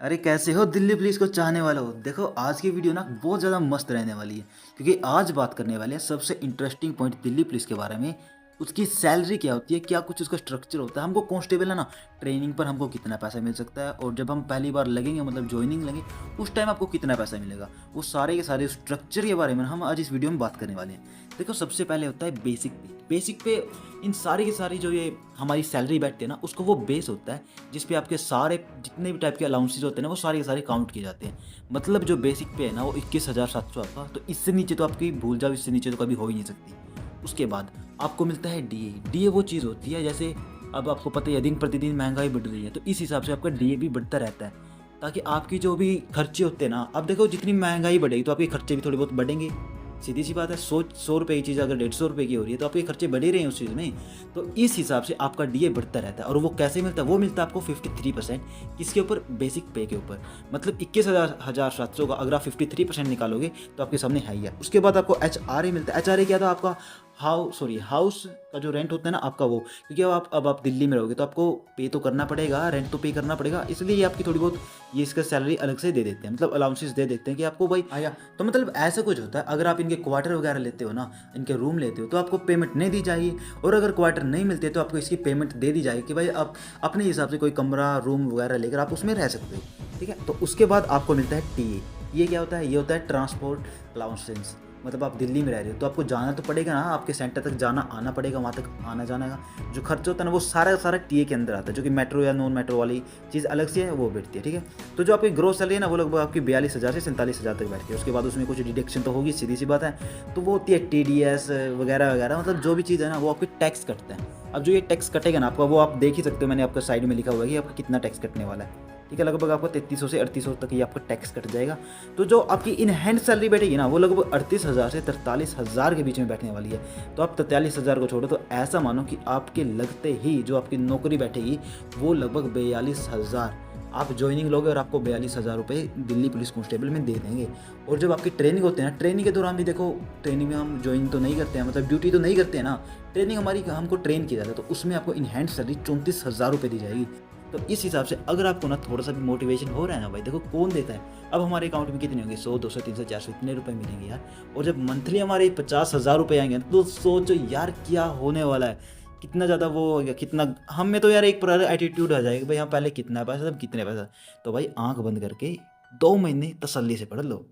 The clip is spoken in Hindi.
अरे कैसे हो दिल्ली पुलिस को चाहने वालों। देखो आज की वीडियो ना बहुत ज़्यादा मस्त रहने वाली है, क्योंकि आज बात करने वाले हैं सबसे इंटरेस्टिंग पॉइंट दिल्ली पुलिस के बारे में। उसकी सैलरी क्या होती है, क्या कुछ उसका स्ट्रक्चर होता है, हमको कांस्टेबल है ना, ट्रेनिंग पर हमको कितना पैसा मिल सकता है, और जब हम पहली बार लगेंगे मतलब ज्वाइनिंग लेंगे उस टाइम आपको कितना पैसा मिलेगा, वो सारे के सारे स्ट्रक्चर के बारे में हम आज इस वीडियो में बात करने वाले हैं। देखो सबसे पहले होता है बेसिक पे। बेसिक पे इन सारी की सारी जो ये हमारी सैलरी बैठती है ना, उसको वो बेस होता है जिस पे आपके सारे जितने भी टाइप के अलाउंसेस होते हैं ना, वो सारे के सारे काउंट किए जाते हैं। मतलब जो बेसिक पे है ना वो 21,700 आपका, तो इससे नीचे तो आपकी भूल जाओ, इससे नीचे तो कभी हो ही नहीं सकती। उसके बाद आपको मिलता है डीए। डीए वो चीज़ होती है जैसे अब आपको पता ही है दिन प्रतिदिन महंगाई बढ़ रही है, तो इस हिसाब से आपका डीए भी बढ़ता रहता है, ताकि आपकी जो भी खर्चे होते हैं ना, अब देखो जितनी महंगाई बढ़ेगी तो आपके खर्चे भी थोड़े बहुत बढ़ेंगे। सीधी सी बात है, 100 रुपये की चीज़ अगर 150 रुपये की हो रही है तो आपके खर्चे बढ़े रहे हैं उस चीज़ में। तो इस हिसाब से आपका डीए बढ़ता रहता है। और वो कैसे मिलता है, वो मिलता है आपको 53%। किसके ऊपर? बेसिक पे के ऊपर। मतलब 21,700 का अगर आप 53% निकालोगे तो आपके सामने है ही है। उसके बाद आपको एच आर ए मिलता है। एच आर ए क्या था आपका? हाउस का जो रेंट होता है ना आपका, वो क्योंकि अब आप दिल्ली में रहोगे तो आपको पे तो करना पड़ेगा, रेंट तो पे करना पड़ेगा, इसलिए ये आपकी थोड़ी बहुत ये इसका सैलरी अलग से दे देते हैं, मतलब अलाउंसेस दे देते हैं कि आपको भाई आया। तो मतलब ऐसा कुछ होता है, अगर आप इनके क्वार्टर वगैरह लेते हो ना, इनके रूम लेते हो, तो आपको पेमेंट नहीं दी जाएगी। और अगर क्वार्टर नहीं मिलते तो आपको इसकी पेमेंट दे दी जाएगी कि भाई आप अपने हिसाब से कोई कमरा रूम वगैरह लेकर आप उसमें रह सकते हो। ठीक है, तो उसके बाद आपको मिलता है टीए। ये क्या होता है? ये होता है ट्रांसपोर्ट अलाउंसेंस। मतलब आप दिल्ली में रह रहे हो तो आपको जाना तो पड़ेगा ना, आपके सेंटर तक जाना आना पड़ेगा, वहाँ तक आना जाना का जो खर्च होता है ना, वो सारा का सारा टीए के अंदर आता है, जो कि मेट्रो या नॉन मेट्रो वाली चीज़ अलग से है वो बैठती है। ठीक है, तो जो आपकी ग्रोथ सैलरी है ना, वो लगभग आपकी 42,000 से 47,000 तक बैठती है। उसके बाद उसमें कुछ डिडक्शन तो होगी, सीधी सी बात है। तो वो होती है TDS वगैरह वगैरह, मतलब जो भी चीज़ है ना वो आपकी टैक्स कटता है। अब जो ये टैक्स कटेगा ना आपका, वो आप देख ही सकते हो, मैंने आपका साइड में लिखा हुआ है कि आपका कितना टैक्स कटने वाला है। ठीक है, लगभग आपको 3300 से 3800 तक ये आपका टैक्स कट जाएगा। तो जो आपकी इन हैंड सैलरी बैठेगी ना, वो लगभग 38,000 से 43,000 के बीच में बैठने वाली है। तो आप 43,000 को छोड़ो तो ऐसा मानो कि आपके लगते ही जो आपकी नौकरी बैठेगी वो लगभग 42,000 आप ज्वाइनिंग लोगे, और आपको 42,000 रुपये दिल्ली पुलिस कांस्टेबल में दे देंगे। और जब आपकी ट्रेनिंग होती है ना, ट्रेनिंग के दौरान भी देखो, ट्रेनिंग में हम ज्वाइन तो नहीं करते हैं, मतलब ड्यूटी तो नहीं करते हैं ना, ट्रेनिंग हमारी हमको ट्रेन किया जाता है, तो उसमें आपको इन हैंड सैलरी 34,000 रुपये दी जाएगी। तो इस हिसाब से अगर आपको ना थोड़ा सा भी मोटिवेशन हो रहा है ना भाई, देखो कौन देता है, अब हमारे अकाउंट में कितने होंगे, 100 200 300 400 इतने रुपए मिलेंगे यार। और जब मंथली हमारे 50,000 रुपये आएंगे तो सोचो यार क्या होने वाला है, कितना ज़्यादा वो हो गया, कितना हम में तो यार एक प्रकार एटीट्यूड आ जाएगा भाई, हाँ पहले कितना पैसा तब कितने पैसा। तो भाई आंख बंद करके 2 महीने तसल्ली से पढ़ लो।